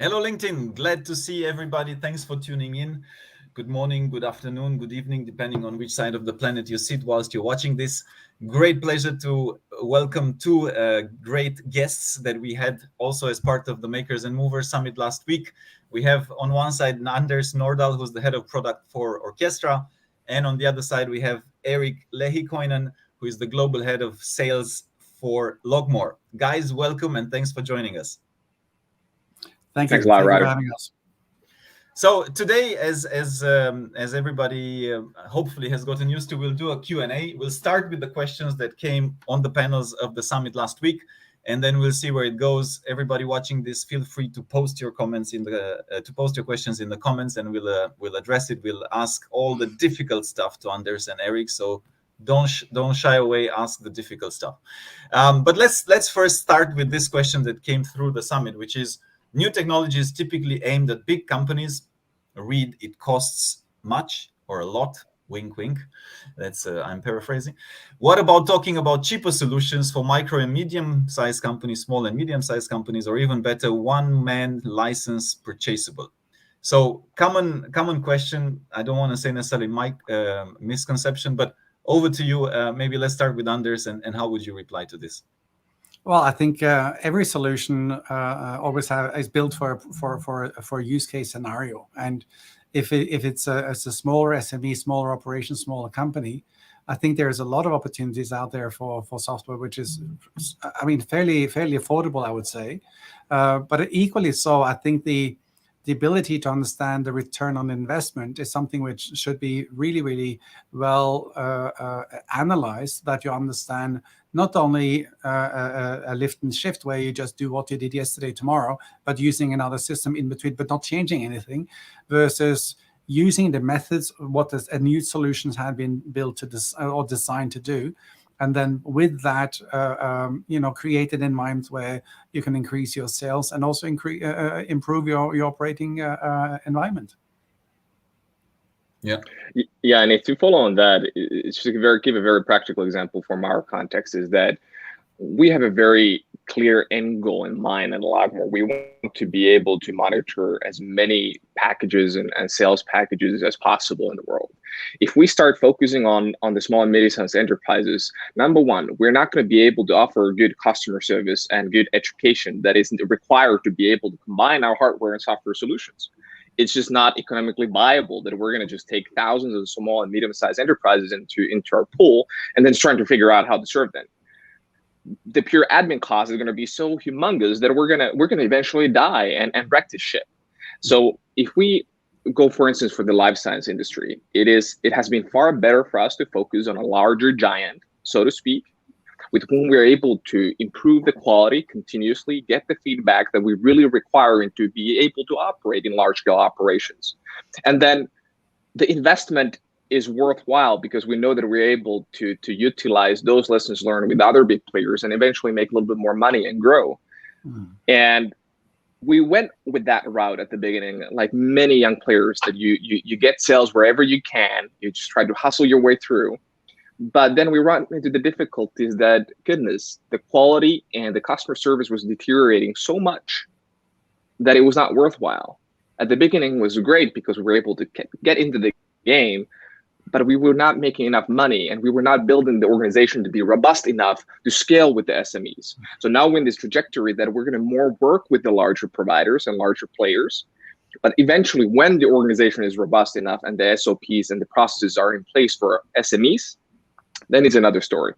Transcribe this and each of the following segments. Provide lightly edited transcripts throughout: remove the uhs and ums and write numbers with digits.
Hello, LinkedIn. Glad to see everybody. Thanks for tuning in. Good morning, good afternoon, good evening, depending on which side of the planet you sit whilst you're watching this. Great pleasure to welcome two great guests that we had also as part of the Makers and Movers Summit last week. We have on one side Anders Nordahl, who's the head of product for Orkestra. And on the other side, we have Erik Lehikoinen, who is the global head of sales for Logmore. Guys, welcome and thanks for joining us. Thanks a lot, Ryder, for having us. So today, as everybody hopefully has gotten used to, we'll do a Q&A. We'll start with the questions that came on the panels of the summit last week, and then we'll see where it goes. Everybody watching this, feel free to post your comments in the post your questions in the comments, and we'll address it. We'll ask all the difficult stuff to Anders and Erik. So don't shy away. Ask the difficult stuff. But let's first start with this question that came through the summit, which is: new technology is typically aimed at big companies. Read, it costs much or a lot. Wink, wink. That's I'm paraphrasing. What about talking about cheaper solutions for micro and medium-sized companies, small and medium-sized companies, or even better, one-man license purchasable? So common question. I don't want to say necessarily misconception, but over to you. Maybe let's start with Anders, and how would you reply to this? Well, I think every solution always is built for a use case scenario, and if it's a smaller SME, smaller operation, smaller company, I think there's a lot of opportunities out there for software, which is, I mean, fairly affordable, I would say, but equally so, I think the ability to understand the return on investment is something which should be really well analyzed, that you understand not only a lift and shift where you just do what you did yesterday, tomorrow, but using another system in between, but not changing anything, versus using the methods, what a new solutions have been built to or designed to do. And then with that, create an environment where you can increase your sales and also improve your operating environment. Yeah, and if you follow on that, it's just give a very practical example from our context, is that we have a very clear end goal in mind at Logmore. We want to be able to monitor as many packages and sales packages as possible in the world. If we start focusing on the small and medium-sized enterprises, number one, we're not going to be able to offer good customer service and good education that is required to be able to combine our hardware and software solutions. It's just not economically viable that we're going to just take thousands of small and medium-sized enterprises into our pool and then trying to figure out how to serve them. The pure admin cost is going to be so humongous that we're gonna eventually die and wreck this ship. So if we go, for instance, for the life science industry, it has been far better for us to focus on a larger giant, so to speak, with whom we're able to improve the quality continuously, get the feedback that we really require to be able to operate in large scale operations. And then the investment is worthwhile because we know that we're able to utilize those lessons learned with other big players and eventually make a little bit more money and grow. And we went with that route at the beginning, like many young players, that you get sales wherever you can, you just try to hustle your way through. But then we run into the difficulties that, goodness, the quality and the customer service was deteriorating so much that it was not worthwhile. At the beginning was great because we were able to get into the game, but we were not making enough money and we were not building the organization to be robust enough to scale with the SMEs. So now we're in this trajectory that we're going to more work with the larger providers and larger players. But eventually, when the organization is robust enough and the SOPs and the processes are in place for SMEs, then it's another story.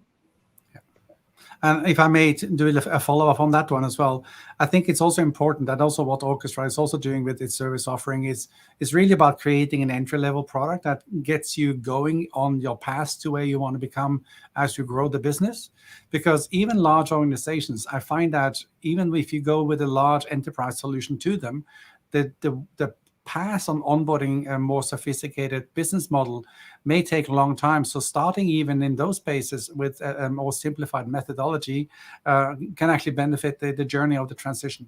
And if I may do a follow-up on that one as well, I think it's also important that also what Orkestra is also doing with its service offering is really about creating an entry-level product that gets you going on your path to where you want to become as you grow the business. Because even large organizations, I find that even if you go with a large enterprise solution to them, the pass on onboarding a more sophisticated business model may take a long time. So starting even in those spaces with a more simplified methodology can actually benefit the journey of the transition.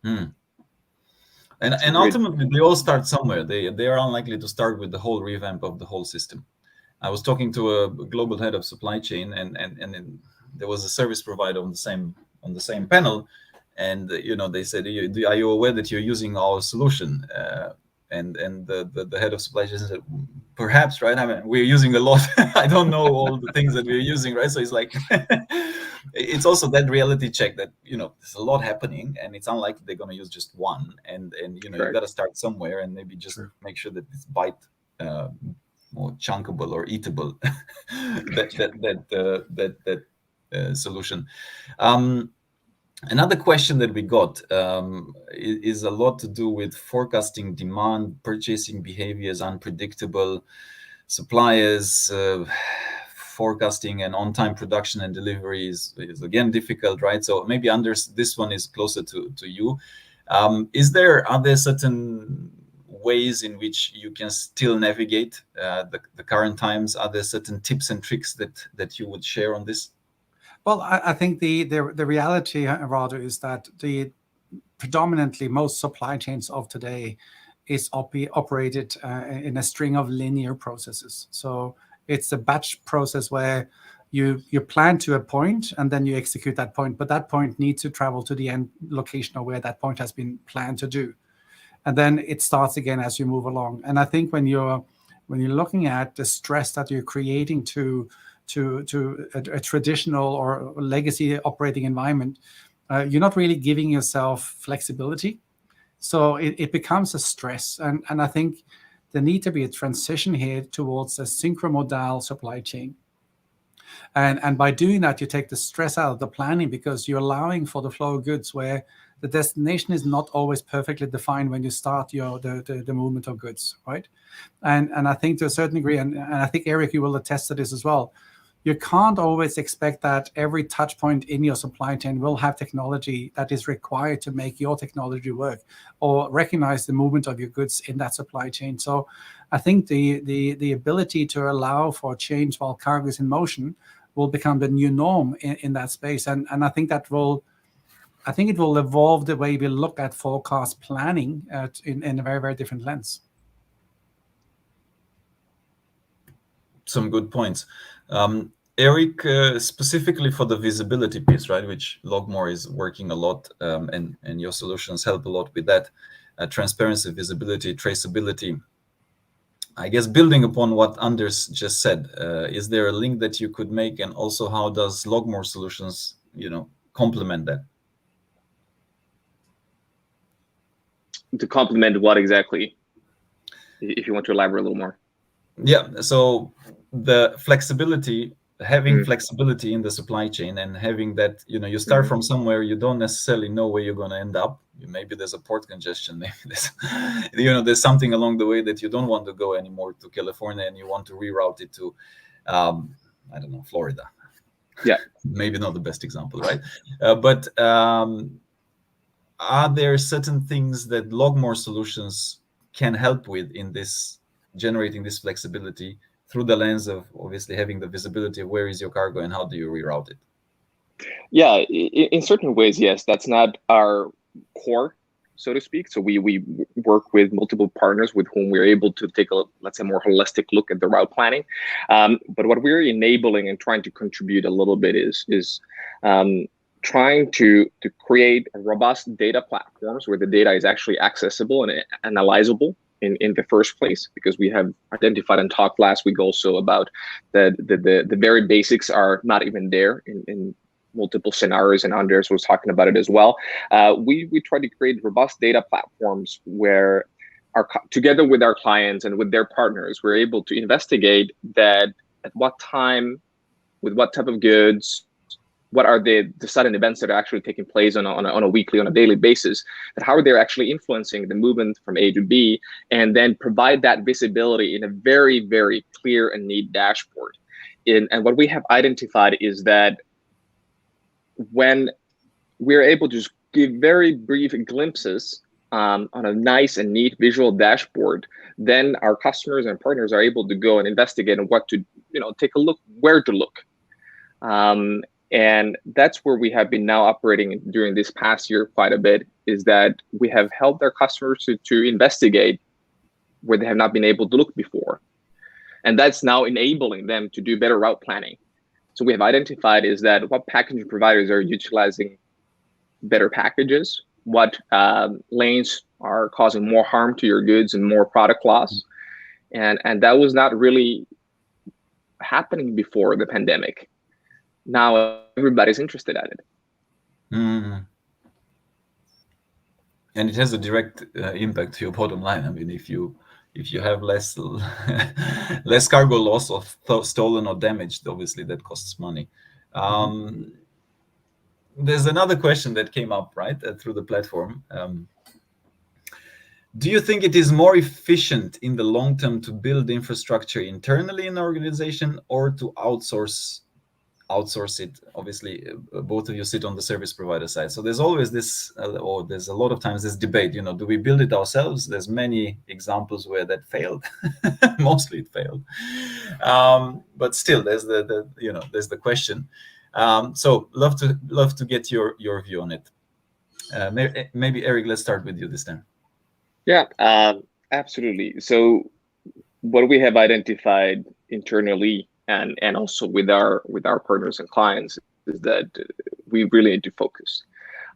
And ultimately, they all start somewhere. They are unlikely to start with the whole revamp of the whole system. I was talking to a global head of supply chain, and there was a service provider on the same panel, and they said, are you aware that you're using our solution? And the head of supply chain said, perhaps, right? I mean, we're using a lot. I don't know all the things that we're using, right? So it's like, it's also that reality check that, there's a lot happening, and it's unlikely they're going to use just one. And you got to start somewhere, and maybe just make sure that it's more chunkable or eatable, that solution. Another question that we got is a lot to do with forecasting demand, purchasing behaviors, unpredictable suppliers, forecasting and on-time production and delivery is again difficult, right? So maybe Anders, this one is closer to you. Are there certain ways in which you can still navigate the current times? Are there certain tips and tricks that you would share on this? Well, I think the reality rather is that the predominantly most supply chains of today is operated in a string of linear processes. So it's a batch process where you plan to a point and then you execute that point, but that point needs to travel to the end location of where that point has been planned to do, and then it starts again as you move along. And I think when you're looking at the stress that you're creating to a traditional or legacy operating environment, you're not really giving yourself flexibility. So it becomes a stress. And I think there needs to be a transition here towards a synchromodal supply chain. And by doing that, you take the stress out of the planning, because you're allowing for the flow of goods where the destination is not always perfectly defined when you start the movement of goods, right? And I think to a certain degree, and I think, Erik, you will attest to this as well, you can't always expect that every touch point in your supply chain will have technology that is required to make your technology work or recognize the movement of your goods in that supply chain. So I think the ability to allow for change while cargo is in motion will become the new norm in that space. And I think it will evolve the way we look at forecast planning in a very, very different lens. Some good points. Erik, specifically for the visibility piece, right, which Logmore is working a lot, and your solutions help a lot with that, transparency, visibility, traceability. I guess building upon what Anders just said, is there a link that you could make, and also how does Logmore solutions, complement that? To complement what exactly? If you want to elaborate a little more. Yeah, so the flexibility, having flexibility in the supply chain, and having that, you start from somewhere, you don't necessarily know where you're going to end up. Maybe there's a port congestion, maybe there's something along the way that you don't want to go anymore to California, and you want to reroute it to, I don't know, Florida. Yeah. Maybe not the best example, right? But are there certain things that Logmore solutions can help with in this, generating this flexibility through the lens of obviously having the visibility of where is your cargo and how do you reroute it? Yeah, in certain ways, yes. That's not our core, so to speak. So we work with multiple partners with whom we're able to take a, let's say, more holistic look at the route planning. But what we're enabling and trying to contribute a little bit is trying to create robust data platforms where the data is actually accessible and analyzable in the first place, because we have identified and talked last week also about the very basics are not even there in multiple scenarios, and Anders was talking about it as well. We try to create robust data platforms where together with our clients and with their partners, we're able to investigate that at what time, with what type of goods, what are the sudden events that are actually taking place on a weekly, on a daily basis, and how are they actually influencing the movement from A to B, and then provide that visibility in a very, very clear and neat dashboard. And what we have identified is that when we're able to just give very brief glimpses on a nice and neat visual dashboard, then our customers and partners are able to go and investigate and what to, take a look, where to look. And that's where we have been now operating during this past year quite a bit, is that we have helped our customers to investigate where they have not been able to look before. And that's now enabling them to do better route planning. So we have identified is that what packaging providers are utilizing better packages, what lanes are causing more harm to your goods and more product loss. And that was not really happening before the pandemic. Now everybody's interested at it. Mm. And it has a direct impact to your bottom line. I mean, if you have less less cargo loss or stolen or damaged, obviously that costs money. There's another question that came up, right, through the platform. Do you think it is more efficient in the long term to build infrastructure internally in an organization or to outsource it? Obviously, both of you sit on the service provider side, so there's always this, or there's a lot of times this debate. Do we build it ourselves? There's many examples where that failed. Mostly it failed, but still, there's there's the question. So love to get your view on it. Maybe Erik, let's start with you this time. Yeah, absolutely. So what we have identified internally and also with our partners and clients is that we really need to focus.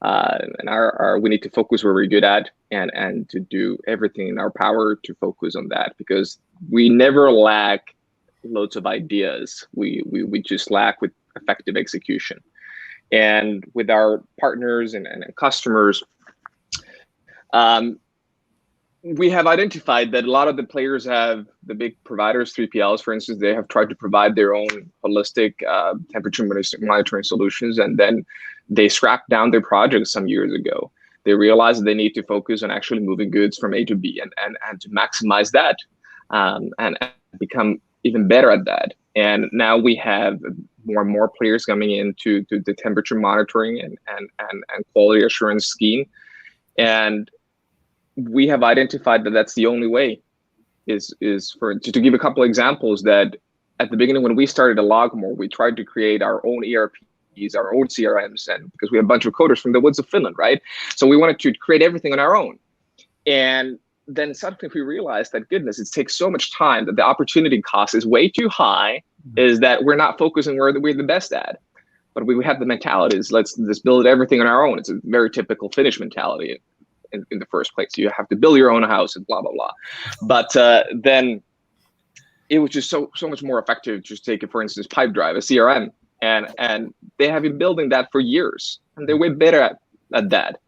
And we need to focus where we're good at and to do everything in our power to focus on that, because we never lack loads of ideas. We just lack with effective execution. And with our partners and customers, we have identified that a lot of the players have, the big providers, 3PLs, for instance, they have tried to provide their own holistic temperature monitoring solutions, and then they scrapped down their projects some years ago. They realized that they need to focus on actually moving goods from A to B and to maximize that and become even better at that. And now we have more and more players coming into the temperature monitoring and quality assurance scheme. And we have identified that that's the only way is to give a couple of examples, that at the beginning when we started at Logmore, we tried to create our own ERPs, our own CRMs, and because we have a bunch of coders from the woods of Finland, right? So we wanted to create everything on our own. And then suddenly we realized that, goodness, it takes so much time that the opportunity cost is way too high, is that we're not focusing where we're the best at. But we have the mentality is let's build everything on our own. It's a very typical Finnish mentality. In the first place, you have to build your own house and blah blah blah. But then it was just so much more effective. Just take it, for instance, Pipedrive, a CRM, and they have been building that for years, and they're way better at that.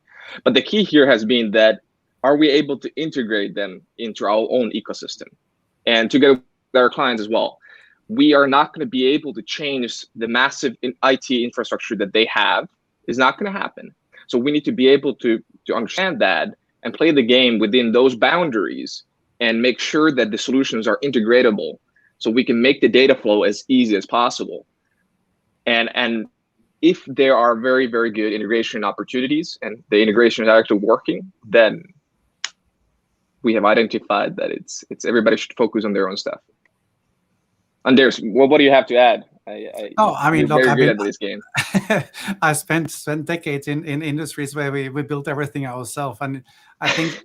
But the key here has been that, are we able to integrate them into our own ecosystem and together with our clients as well? We are not going to be able to change the massive IT infrastructure that they have. Is not going to happen. So we need to be able to understand that and play the game within those boundaries and make sure that the solutions are integratable, so we can make the data flow as easy as possible. And if there are very, very good integration opportunities and the integration is actually working, then we have identified that it's everybody should focus on their own stuff. Anders, what do you have to add? You're very good at this game. I spent decades in industries where we built everything ourselves, and I think,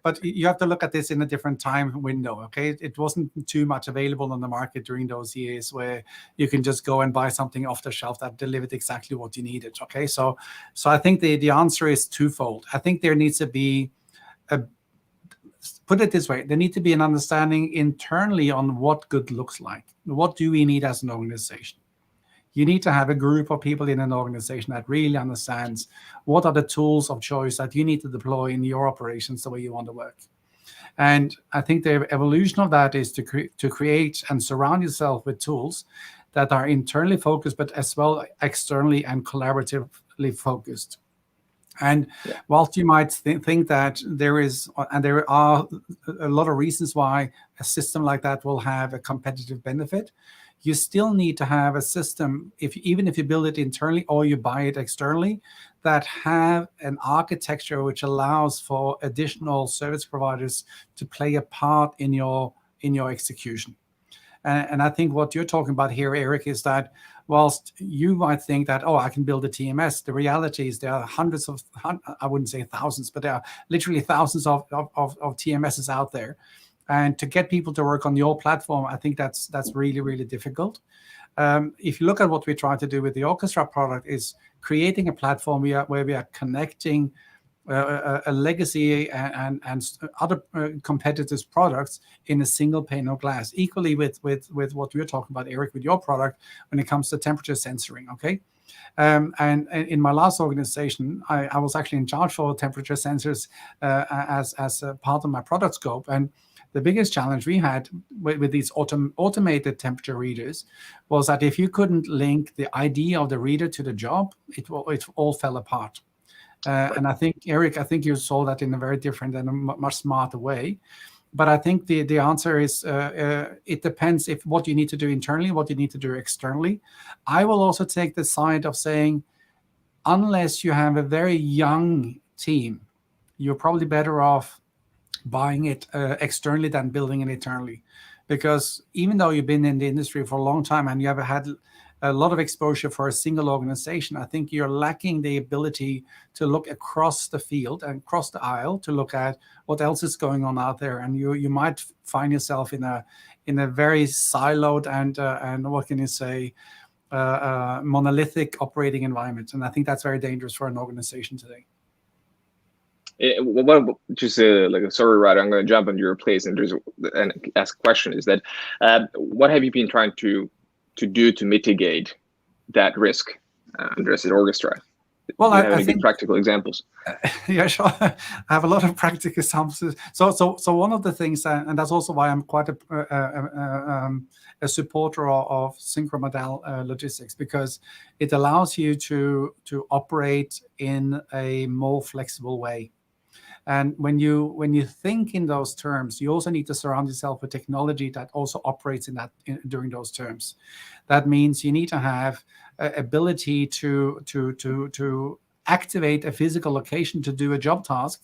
but you have to look at this in a different time window. Okay, it wasn't too much available on the market during those years where you can just go and buy something off the shelf that delivered exactly what you needed. Okay, so I think the answer is twofold. I think there needs to be put it this way, there needs to be an understanding internally on what good looks like. What do we need as an organization? You need to have a group of people in an organization that really understands what are the tools of choice that you need to deploy in your operations the way you want to work. And I think the evolution of that is to create and surround yourself with tools that are internally focused, but as well externally and collaboratively focused. And whilst you might think that there are a lot of reasons why a system like that will have a competitive benefit, you still need to have a system, even if you build it internally or you buy it externally, that have an architecture which allows for additional service providers to play a part in your execution. And I think what you're talking about here, Erik, is that whilst you might think that, I can build a TMS, the reality is there are I wouldn't say thousands, but there are literally thousands of TMSs out there. And to get people to work on your platform, I think that's really, really difficult. If you look at what we try to do with the Orkestra product, is creating a platform where we are connecting a legacy and other competitors' products in a single pane of glass. Equally with what we're talking about, Erik, with your product when it comes to temperature sensoring. Okay. And in my last organization, I was actually in charge for temperature sensors as a part of my product scope. And the biggest challenge we had with these automated temperature readers was that if you couldn't link the ID of the reader to the job, it all fell apart. And I think, Erik, you saw that in a very different and a much smarter way. But I think the answer is it depends if what you need to do internally, what you need to do externally. I will also take the side of saying, unless you have a very young team, you're probably better off buying it externally than building it internally. Because even though you've been in the industry for a long time and you have had a lot of exposure for a single organization, I think you're lacking the ability to look across the field and across the aisle to look at what else is going on out there. And you might find yourself in a very siloed and what can you say, monolithic operating environment. And I think that's very dangerous for an organization today. Sorry, Ryder, I'm going to jump on your place and ask a question. Is that what have you been trying to do to mitigate that risk, Anders, at Orkestra? Well, I think practical examples. Yeah, sure. I have a lot of practical examples. So one of the things, and that's also why I'm quite a supporter of synchromodal logistics, because it allows you to operate in a more flexible way. And when you think in those terms, you also need to surround yourself with technology that also operates during those terms. That means you need to have ability to activate a physical location to do a job task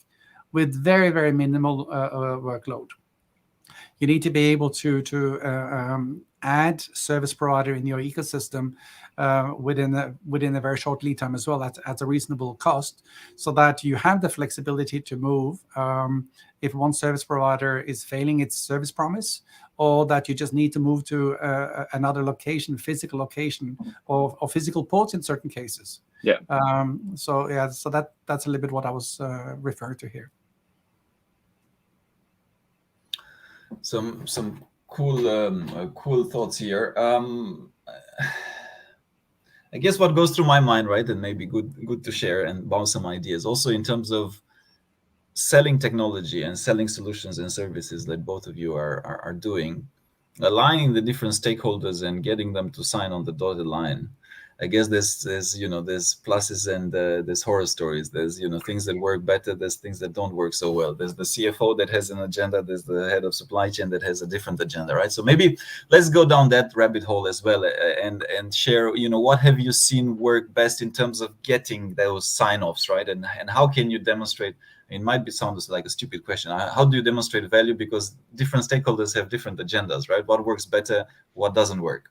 with very, very minimal workload. You need to be able to add service provider in your ecosystem within a very short lead time as well at a reasonable cost, so that you have the flexibility to move if one service provider is failing its service promise, or that you just need to move to another location, physical location, or physical ports in certain cases. Yeah. So that's a little bit what I was referring to here. Some cool thoughts here. I guess what goes through my mind, right, and maybe good to share and bounce some ideas also in terms of selling technology and selling solutions and services that both of you are doing, aligning the different stakeholders and getting them to sign on the dotted line. I guess there's pluses and there's horror stories. There's things that work better. There's things that don't work so well. There's the CFO that has an agenda. There's the head of supply chain that has a different agenda, right? So maybe let's go down that rabbit hole as well and share. What have you seen work best in terms of getting those sign-offs, right? And how can you demonstrate? It might sound like a stupid question. How do you demonstrate value? Because different stakeholders have different agendas, right? What works better? What doesn't work?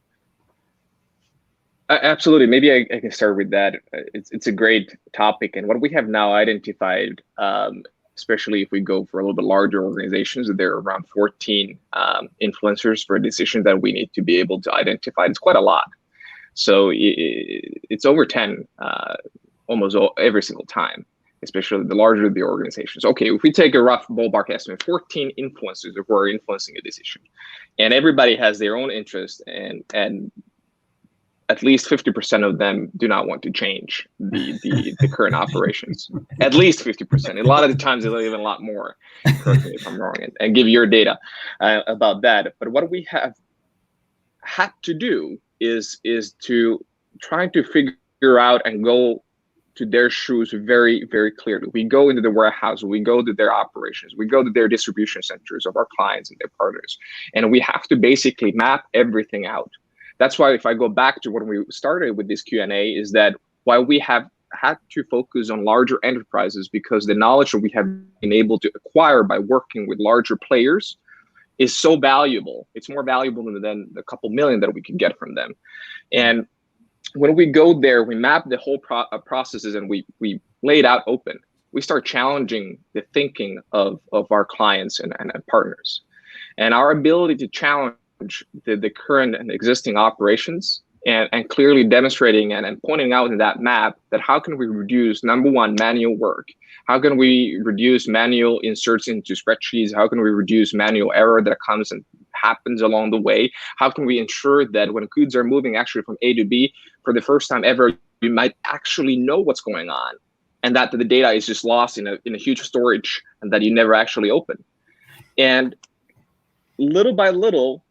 Absolutely. Maybe I can start with that. It's a great topic. And what we have now identified, especially if we go for a little bit larger organizations, there are around 14 influencers for a decision that we need to be able to identify. It's quite a lot. So it's over 10 almost every single time, especially the larger the organizations. Okay, if we take a rough ballpark estimate, 14 influencers who are influencing a decision, and everybody has their own interest, and at least 50% of them do not want to change the current operations. At least 50%. A lot of the times they'll even a lot more. Correct me if I'm wrong, and give your data about that. But what we have had to do is to try to figure out and go to their shoes very, very clearly. We go into the warehouse, we go to their operations, we go to their distribution centers of our clients and their partners, and we have to basically map everything out. That's why if I go back to when we started with this Q&A, is that why we have had to focus on larger enterprises, because the knowledge that we have been able to acquire by working with larger players is so valuable. It's more valuable than the couple million that we can get from them. And when we go there, we map the whole processes and we lay it out open. We start challenging the thinking of our clients and partners. And our ability to challenge the current and existing operations and clearly demonstrating and pointing out in that map that how can we reduce, number one, manual work? How can we reduce manual inserts into spreadsheets? How can we reduce manual error that comes and happens along the way? How can we ensure that when goods are moving actually from A to B for the first time ever, you might actually know what's going on, and that the data is just lost in a huge storage and that you never actually open. And little by little,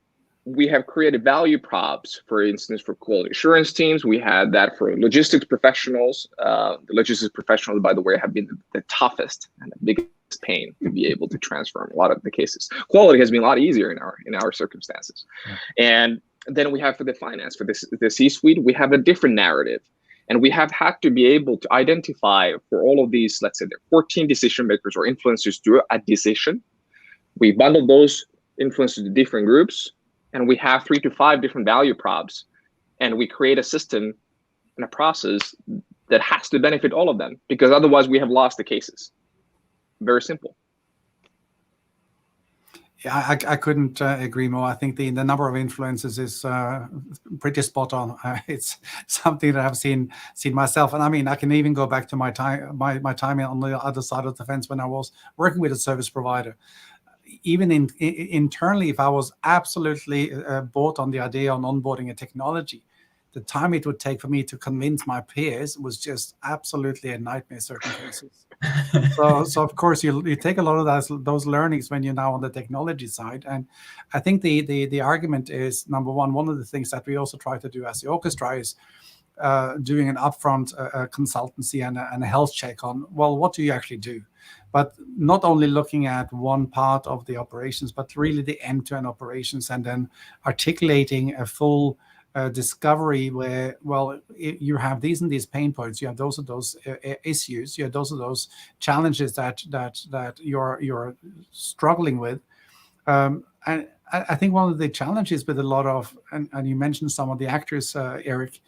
we have created value props, for instance, for quality assurance teams. We had that for logistics professionals. The logistics professionals, by the way, have been the toughest and the biggest pain to be able to transform a lot of the cases. Quality has been a lot easier in our circumstances. Yeah. And then we have for the finance, for the C-suite, we have a different narrative. And we have had to be able to identify for all of these, let's say there are 14 decision makers or influencers do a decision. We bundle those influencers to different groups, and we have 3 to 5 different value props, and we create a system and a process that has to benefit all of them, because otherwise we have lost the cases. Very simple. Yeah, I couldn't agree more. I think the number of influences is pretty spot on. It's something that I've seen myself, and I mean, I can even go back to my time on the other side of the fence when I was working with a service provider. Even internally, if I was absolutely bought on the idea on onboarding a technology, the time it would take for me to convince my peers was just absolutely a nightmare in certain cases. So of course you take a lot of those learnings when you're now on the technology side. And I think the argument is, number one of the things that we also try to do as the Orkestra is doing an upfront consultancy and a health check on, well, what do you actually do? But not only looking at one part of the operations, but really the end-to-end operations, and then articulating a full discovery where, well, you have these and these pain points, you have those and those issues, you have those and those challenges that you're struggling with. And I think one of the challenges with a lot of, and you mentioned some of the actors, Erik,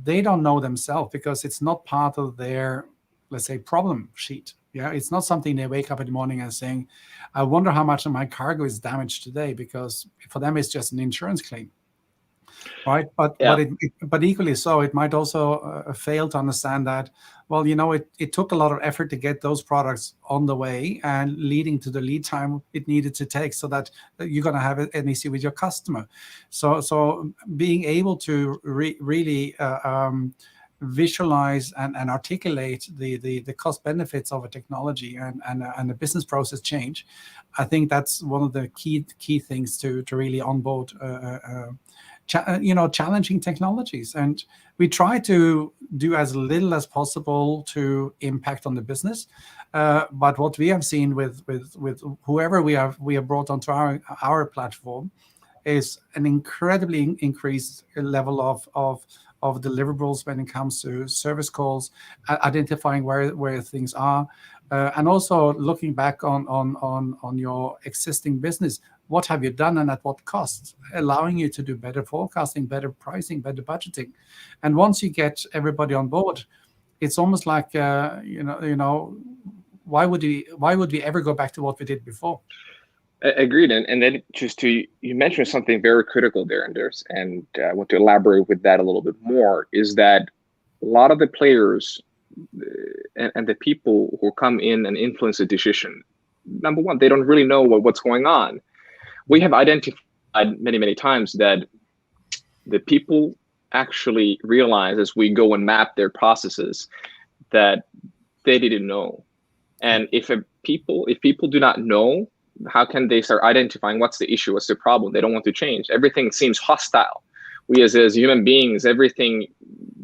they don't know themselves because it's not part of their, let's say, problem sheet. Yeah, it's not something they wake up in the morning and saying, I wonder how much of my cargo is damaged today, because for them it's just an insurance claim, right? But yeah. but equally so, it might also fail to understand that, well, you know, it took a lot of effort to get those products on the way and leading to the lead time it needed to take, so that you're going to have an issue with your customer. So being able to really visualize and articulate the cost benefits of a technology and a business process change, I think that's one of the key things to really onboard challenging technologies. And we try to do as little as possible to impact on the business, but what we have seen with whoever we have brought onto our platform is an incredibly increased level of deliverables when it comes to service calls, identifying where things are, and also looking back on your existing business. What have you done and at what cost? Allowing you to do better forecasting, better pricing, better budgeting. And once you get everybody on board, it's almost like why would we ever go back to what we did before? Agreed. And then you mentioned something very critical there, Anders, and I want to elaborate with that a little bit more, is that a lot of the players and the people who come in and influence a decision, number one, they don't really know what's going on. We have identified many times that the people actually realize as we go and map their processes that they didn't know. And if people do not know, how can they start identifying what's the issue, what's the problem? They don't want to change. Everything seems hostile. We as human beings, everything,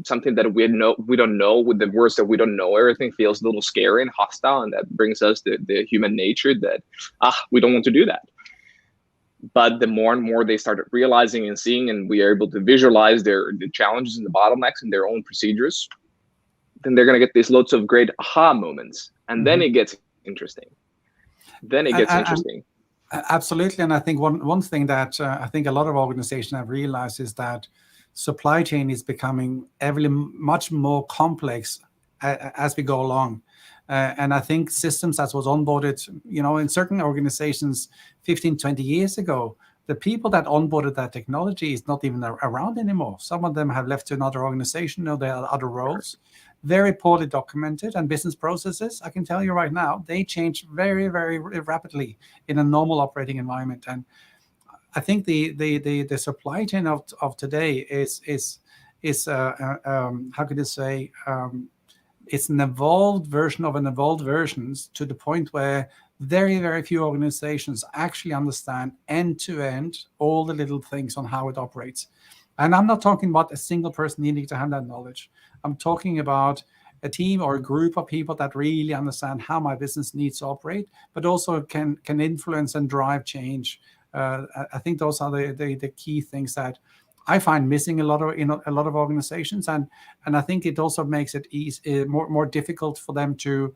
something that we don't know, with the words that we don't know, everything feels a little scary and hostile, and that brings us the human nature that we don't want to do that. But the more and more they started realizing and seeing, and we are able to visualize the challenges and the bottlenecks in their own procedures, then they're going to get these loads of great aha moments, and then it gets interesting. Absolutely. And I think one thing that I think a lot of organizations have realized is that supply chain is becoming much more complex as we go along. And I think systems that was onboarded, in certain organizations 15, 20 years ago, the people that onboarded that technology is not even around anymore. Some of them have left to another organization, or they are other roles. Very poorly documented, and business processes, I can tell you right now, they change very, very rapidly in a normal operating environment. And I think the supply chain of today is how could you say, it's an evolved version of an evolved versions, to the point where very, very few organizations actually understand end to end all the little things on how it operates. And I'm not talking about a single person needing to have that knowledge. I'm talking about a team or a group of people that really understand how my business needs to operate, but also can influence and drive change. I think those are the key things that I find missing a lot of organizations, and I think it also makes it more difficult for them to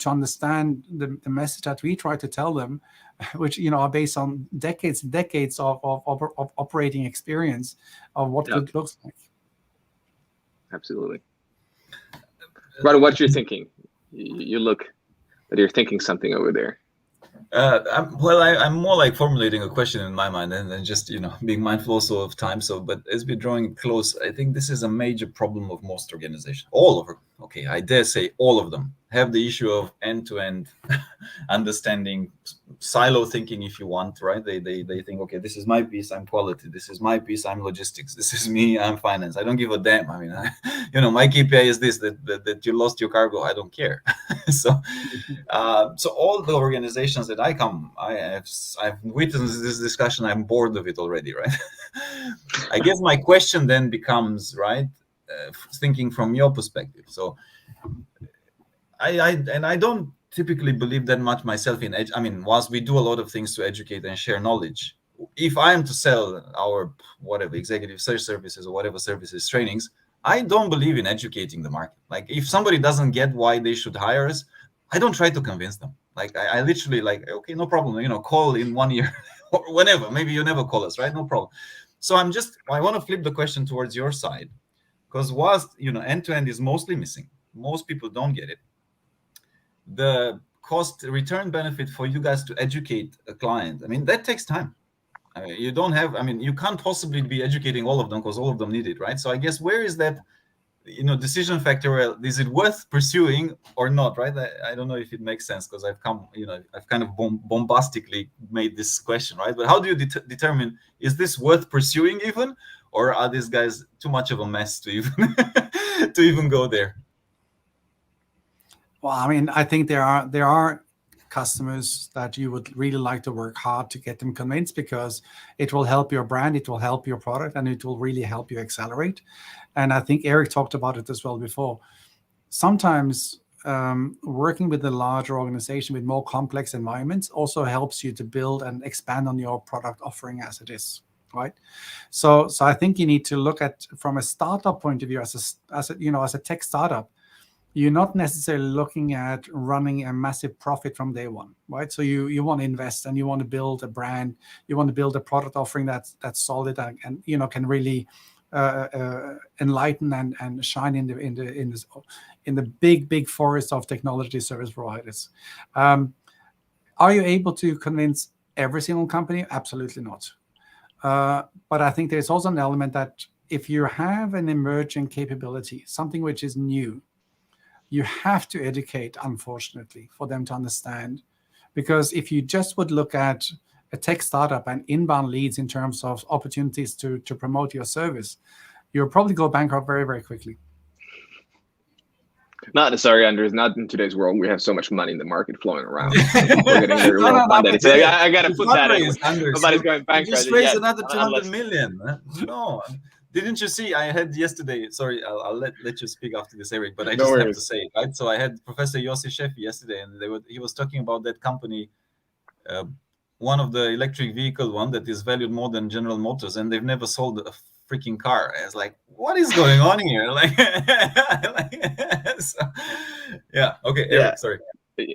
understand the message that we try to tell them, which are based on decades and decades of operating experience of what good looks like. Absolutely. Rado, what you're thinking? You look that you're thinking something over there. I'm more like formulating a question in my mind, and then just being mindful also of time. But as we're drawing close, I think this is a major problem of most organizations. All of them, okay, I dare say all of them have the issue of end-to-end understanding, silo thinking, if you want, right? They think, okay, this is my piece, I'm quality. This is my piece, I'm logistics. This is me, I'm finance. I don't give a damn. I mean, my KPI is this, that you lost your cargo. I don't care. So all the organizations that I've witnessed this discussion. I'm bored of it already, right? I guess my question then becomes, right, thinking from your perspective. So I don't typically believe that much myself in whilst we do a lot of things to educate and share knowledge, if I am to sell our whatever executive search services or whatever services trainings, I don't believe in educating the market. Like, if somebody doesn't get why they should hire us, I don't try to convince them. Like, I literally okay, no problem, call in 1 year or whenever. Maybe you never call us, right? No problem. So I want to flip the question towards your side, because whilst end-to-end is mostly missing, most people don't get it. The cost return benefit for you guys to educate a client, that takes time. You can't possibly be educating all of them, because all of them need it, right? So I guess, where is that decision factor? Is it worth pursuing or not, right? I don't know if it makes sense, because I've kind of bombastically made this question, right? But how do you determine, is this worth pursuing even, or are these guys too much of a mess to even to even go there? Well, I think there are customers that you would really like to work hard to get them convinced, because it will help your brand, it will help your product, and it will really help you accelerate. And I think Erik talked about it as well before. Sometimes working with a larger organization with more complex environments also helps you to build and expand on your product offering as it is, right? So I think you need to look at, from a startup point of view, as a tech startup, you're not necessarily looking at running a massive profit from day one, right? So you want to invest, and you want to build a brand, you want to build a product offering that's solid and can really enlighten and shine in the big forest of technology service providers. Are you able to convince every single company? Absolutely not. But I think there's also an element that if you have an emerging capability, something which is new, you have to educate, unfortunately, for them to understand. Because if you just would look at a tech startup and inbound leads in terms of opportunities to promote your service, you'll probably go bankrupt very, very quickly. Not sorry, Anders. Not in today's world. We have so much money in the market flowing around. We're getting very well funded. So I got to put that in. Nobody's going bankrupt. Just raise another 200 million. No. Didn't you see? I had yesterday. Sorry, I'll let you speak after this, Erik. But I just have to say it, right? So I had Professor Yossi Sheffi yesterday, and he was talking about that company, one of the electric vehicle one that is valued more than General Motors, and they've never sold a freaking car. I was like, what is going on here? So, yeah. Okay, Erik, sorry.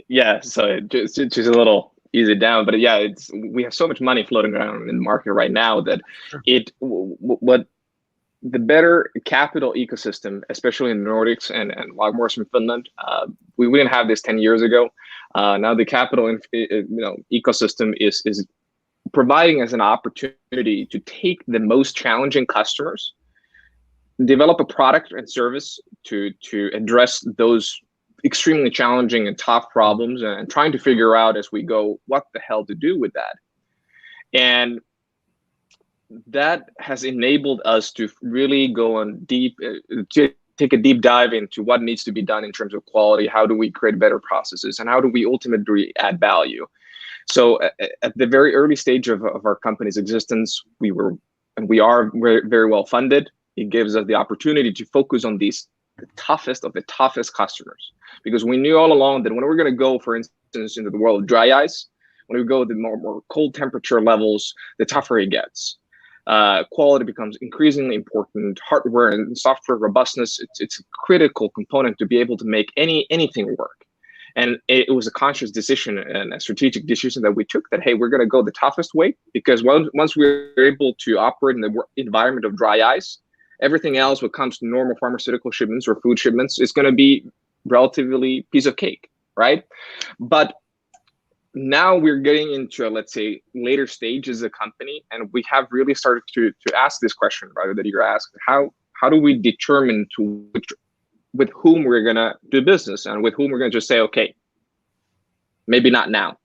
Yeah. So just a little ease it down, but yeah, we have so much money floating around in the market right now that the better capital ecosystem, especially in the Nordics and Logmore in Finland. We didn't have this 10 years ago. Now the capital ecosystem is providing us an opportunity to take the most challenging customers, develop a product and service to address those extremely challenging and tough problems, and trying to figure out as we go what the hell to do with that. And that has enabled us to really go on deep, to take a deep dive into what needs to be done in terms of quality. How do we create better processes, and how do we ultimately add value? So at the very early stage of our company's existence, we are very, very well funded. It gives us the opportunity to focus on the toughest of the toughest customers, because we knew all along that when we're going to go, for instance, into the world of dry ice, when we go to the more cold temperature levels, the tougher it gets. Quality becomes increasingly important. Hardware and software robustness, it's a critical component to be able to make anything work. And it was a conscious decision and a strategic decision that we took, that, hey, we're going to go the toughest way, because once we're able to operate in the environment of dry ice, everything else, what comes to normal pharmaceutical shipments or food shipments, is going to be relatively piece of cake, right? But now we're getting into, let's say, later stages of the company, and we have really started to ask this question, rather, that you're asked: how do we determine with whom we're going to do business, and with whom we're going to just say, okay, maybe not now?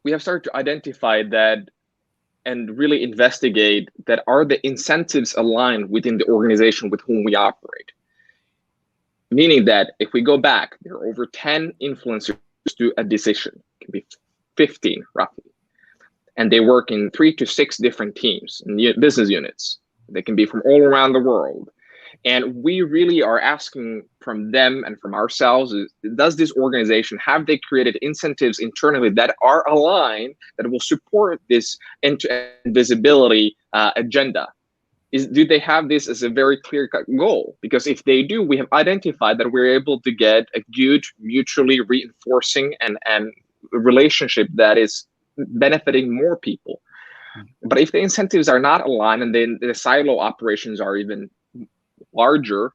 We have started to identify that and really investigate that, are the incentives aligned within the organization with whom we operate? Meaning that if we go back, there are over 10 influencers do a decision, it can be 15 roughly, and they work in 3 to 6 different teams and business units. They can be from all around the world. And we really are asking from them and from ourselves, does this organization, have they created incentives internally that are aligned, that will support this end-to-end visibility agenda? Do they have this as a very clear-cut goal? Because if they do, we have identified that we're able to get a good, mutually reinforcing and relationship that is benefiting more people. But if the incentives are not aligned, and then the silo operations are even larger,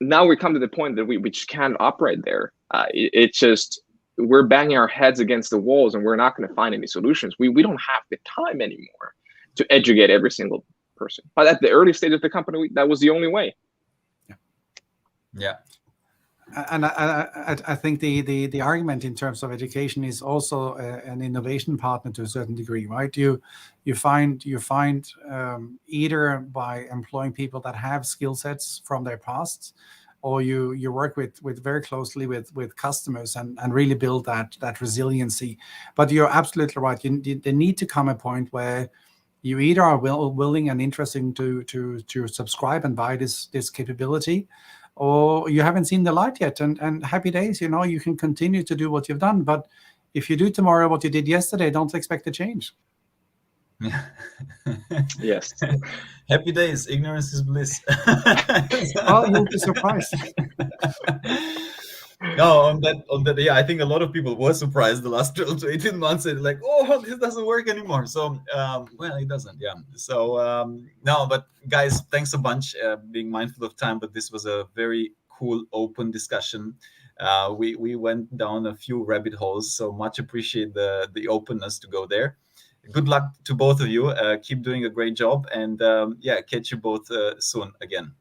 now we come to the point that we just can't operate there. It's just, we're banging our heads against the walls, and we're not going to find any solutions. We don't have the time anymore to educate every single person. But at the early stage of the company, that was the only way. Yeah. And I think the argument in terms of education is also an innovation partner to a certain degree, right? You find either by employing people that have skill sets from their past, or you work with very closely with customers and really build that resiliency. But you're absolutely right. There need to come a point where you either are willing and interested to subscribe and buy this capability, or you haven't seen the light yet, and happy days, you can continue to do what you've done. But if you do tomorrow what you did yesterday, don't expect a change. Yes. Happy days, ignorance is bliss. Well, you'll be surprised. No, on that, yeah, I think a lot of people were surprised the last 12 to 18 months, and like, oh, this doesn't work anymore. So, well, it doesn't, yeah. So, no, but guys, thanks a bunch, being mindful of time, but this was a very cool, open discussion. We went down a few rabbit holes, so much appreciate the openness to go there. Good luck to both of you. Keep doing a great job, and yeah, catch you both soon again.